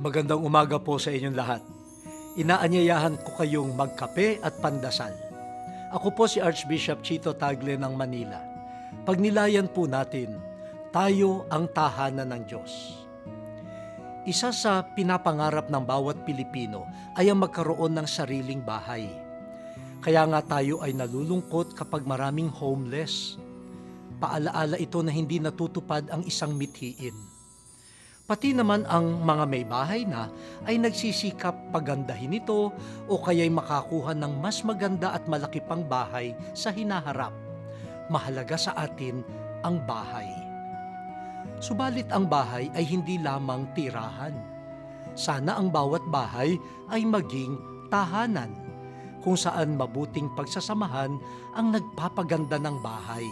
Magandang umaga po sa inyong lahat. Inaanyayahan ko kayong magkape at pandasal. Ako po si Archbishop Chito Tagle ng Manila. Pagnilayan po natin, tayo ang tahanan ng Diyos. Isa sa pinapangarap ng bawat Pilipino ay ang magkaroon ng sariling bahay. Kaya nga tayo ay nalulungkot kapag maraming homeless. Paalaala ito na hindi natutupad ang isang mithiin. Pati naman ang mga may bahay na ay nagsisikap pagandahin ito o kaya'y makakuha ng mas maganda at malaki pang bahay sa hinaharap. Mahalaga sa atin ang bahay. Subalit ang bahay ay hindi lamang tirahan. Sana ang bawat bahay ay maging tahanan, kung saan mabuting pagsasamahan ang nagpapaganda ng bahay.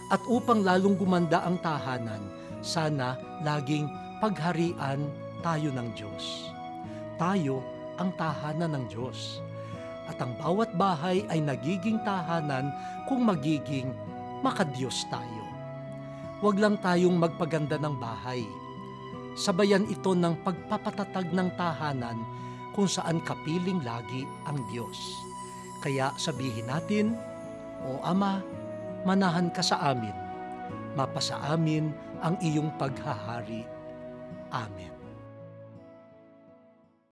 At upang lalong gumanda ang tahanan, sana laging pagharian tayo ng Diyos. Tayo ang tahanan ng Diyos. At ang bawat bahay ay nagiging tahanan kung magiging makadiyos tayo. Huwag lang tayong magpaganda ng bahay. Sabayan ito ng pagpapatatag ng tahanan kung saan kapiling lagi ang Diyos. Kaya sabihin natin, O Ama, manahan ka sa amin. Mapasa amin ang iyong paghahari. Amen.